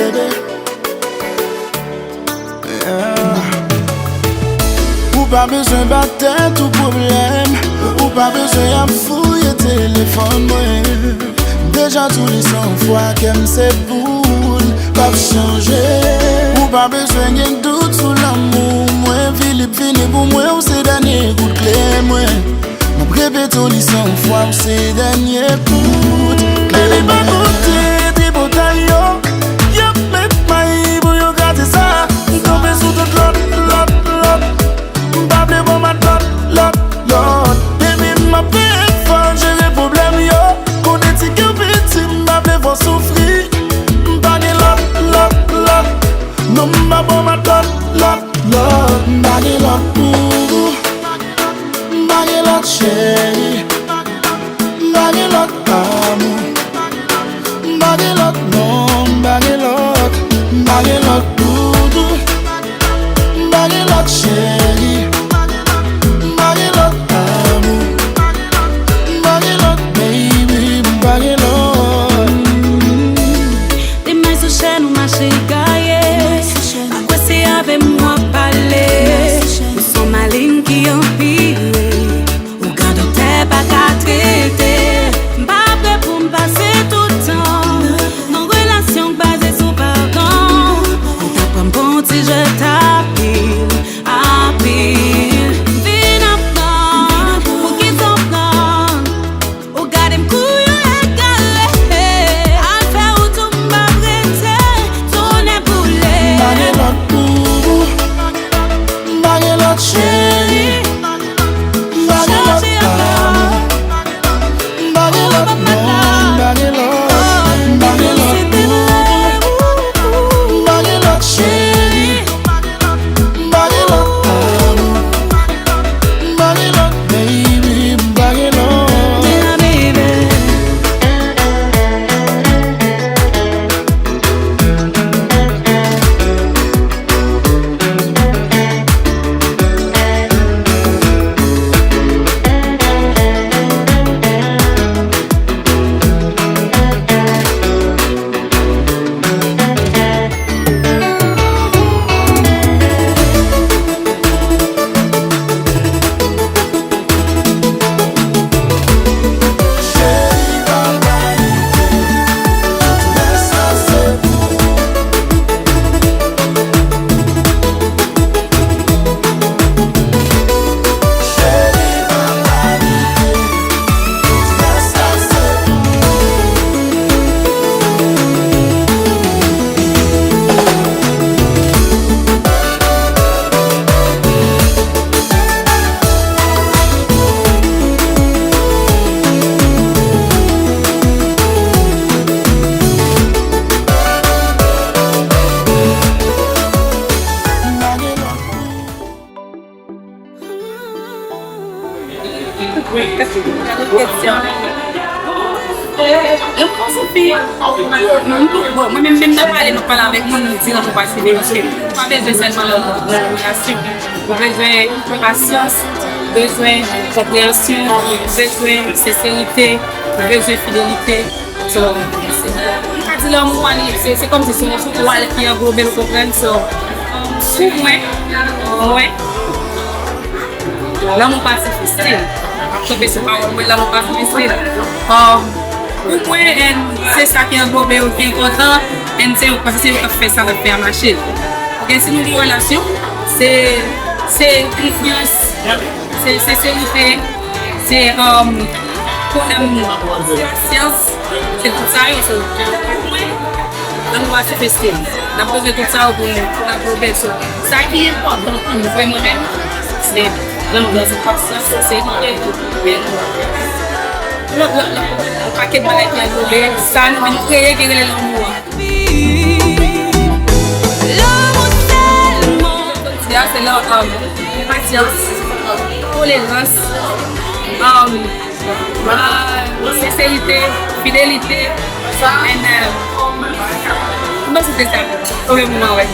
bébé. Ou pas besoin battre tout problème. Ou pas besoin de fouiller téléphone moi. Déjà tous les 100 fois qu'elle c'est boule pas changer. Ou pas besoin de doute sur l'amour moi. Philippe fini pour moi ou c'est dernier coup de clé moi. Mon répète tous les 100 fois ou c'est dernier coup de clé. Baby pas monter des bouteilles. Y'a met maï pour yo gratter ça. Tomber sous toute l'autre. M'bable bon ma lot. Baby m'a fait fort j'ai les problèmes yo. Connais ti que petit m'bable vont souffrir. M'bague lot. Non m'a bon ma lot. M'bague lot pour. M'bague lot chérie. M'bague lot amour. M'bague lot non. M'bague lot pour. M'bague lot chérie. M'bague lot amour. M'bague lot baby. M'bague lot. Des mains sous chaîne ou marché gaillé. À quoi c'est avec moi parler? Nous sommes malines qui empilent. Ou garde tes pas qu'à traiter. Pas prêt pour me passer tout le temps. Nos relations basées sur pardon. On t'apprend bon si je t'appelle. Vin apprendre, pour qu'ils comprennent. Ou garde m'couille égalé. À faire où tout m'a prêté. Tourner boulet. M'bague lot pour. M'bague lot chérie. M'bague lot amour. M'bague lot non. M'bague lot pour. M'bague lot chérie. M'bague lot amour. M'bague lot baby. M'bague lot. Dena Babe. Chérie banalité. Mais ça c'est vous. Chérie banalité. Mais ça c'est Bon, moi-même, même dans parler, nous parlons avec mon outil, on peut pas se déranger. Pas besoin seulement de relation. Besoin de patience, besoin de compréhension, besoin de sincérité, besoin de fidélité. Quand il l'amour, c'est comme si c'est une toile qui englobe le comprendre. Pour moi, l'amour pas difficile. Je ne sais pas si l'amour pas difficile. Pour moi, c'est ça qui est englobe au qui est content. Parce que c'est ce qui fait ça de faire marcher. Si nous avons une relation, c'est confiance, c'est sincérité, c'est patience, c'est tout ça. On va se fester. On a besoin de tout ça pour la progression. Ça qui est important pour nous, vraiment, c'est patience, c'est le paquet de maladies qui a globé, ça nous crée l'amour. C'est leur patience, tolérance, sincérité, fidélité. Comment c'était ça? Au même moment, ouais.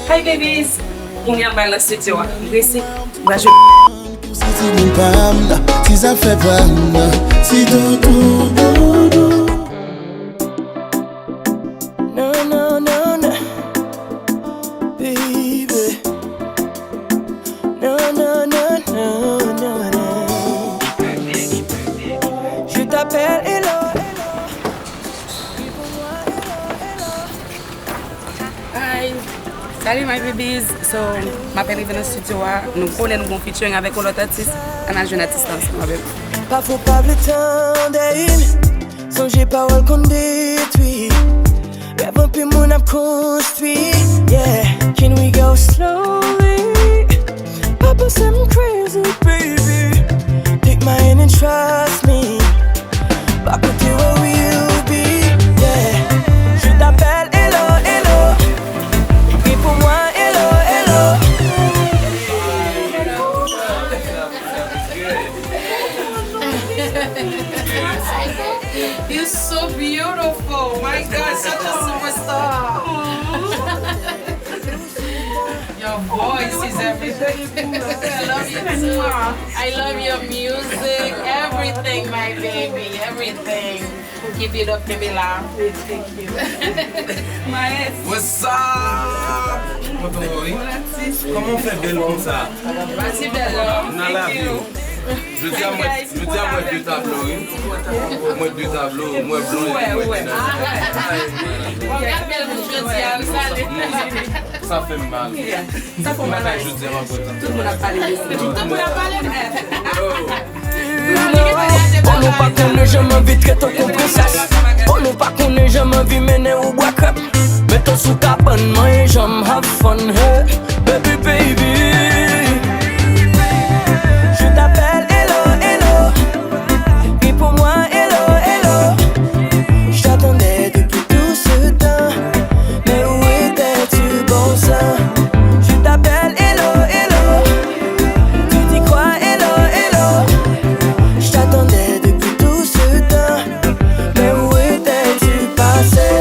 Hi babies, on vient dans le studio. Ici, va jouer. Si tu n'es pas là, si ça fait pas là, si tout. No, no, no, no, baby. No, no, no, no, no, no. Je t'appelle Hello. Hi. Salut my babies. So, m'appelle Rive dans le studio. Nous connaissons un featuring avec Atis. On a joué à distance, ma bébé. Pas faut pas le temps d'une. Songez paroles qu'on détruit. Rêve un peu mon âme construit. Yeah, can we go slowly? Papa said I'm crazy, baby. Take my hand and trust me. Pas côté where we'll be. Yeah, je t'appelle Hello, Hello. Et pour moi, Hello, Hello. You're so beautiful. My God, such a superstar. Your voice is everything. I love you too. I love your music, everything, my baby, everything. Keep it up, keep it loud. Thank you. What's up? Comment on fait belle comme ça? Merci, Bella. Thank you. Je dis à moi deux tableaux. Moi deux tableaux, moi blanc et moi Ouais. Regarde belle bouche, ça fait mal. Ça fait mal. Je dis à ma pote. Tout le monde a parlé de ça. Tout le monde a parlé de On nous pas qu'on jamais envie de traiter comme princesse. On nous pas qu'on jamais envie mener au bois crêpe. Mets-toi sous cabane, moi et j'aime have fun, hey. Baby, baby. Je t'appelle Hello, Hello. Et pour moi, Hello, Hello. Je t'attendais depuis tout ce temps. Mais où étais-tu, bon sang? Je t'appelle Hello, Hello. Tu dis quoi, Hello, Hello? Je t'attendais depuis tout ce temps. Mais où étais-tu passé?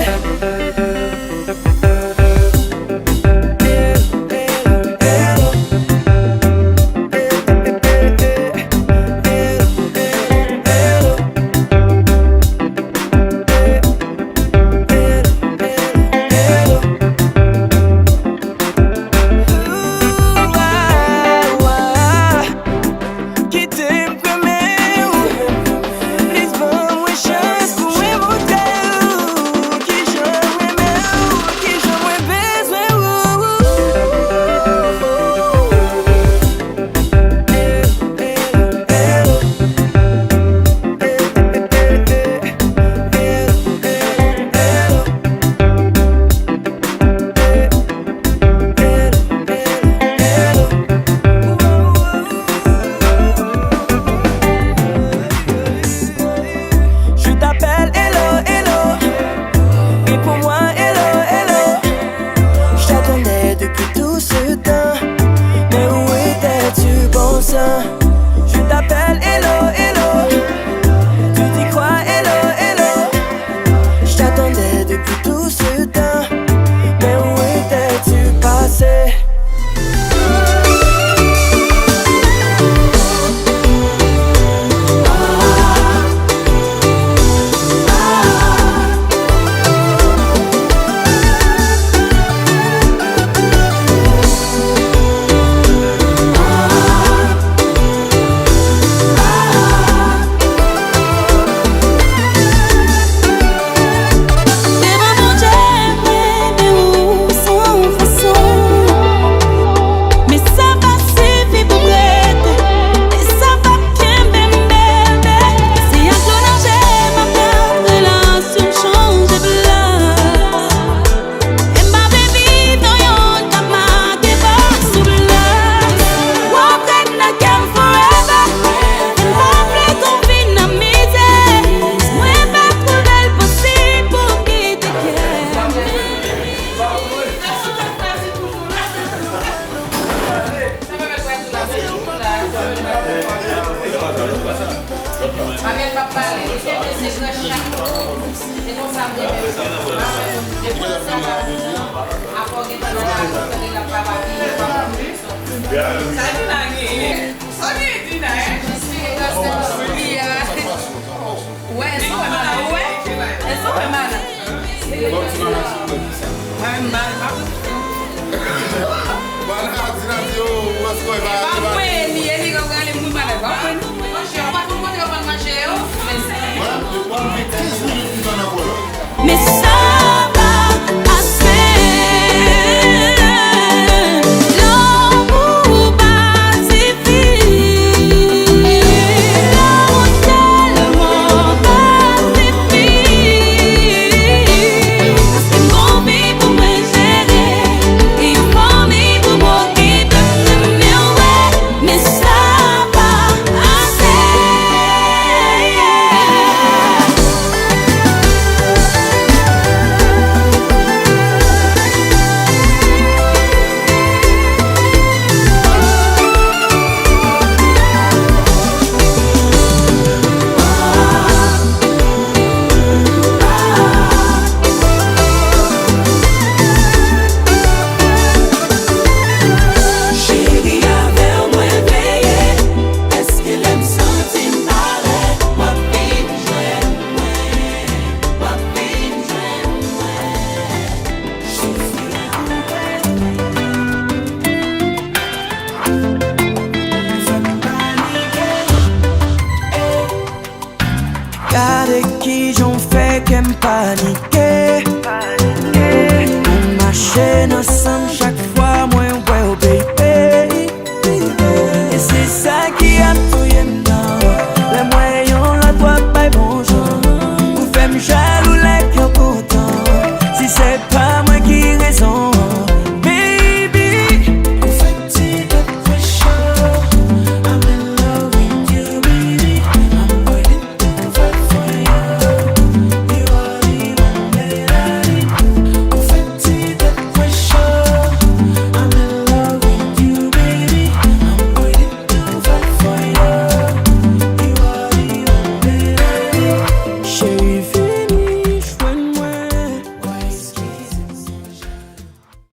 Miss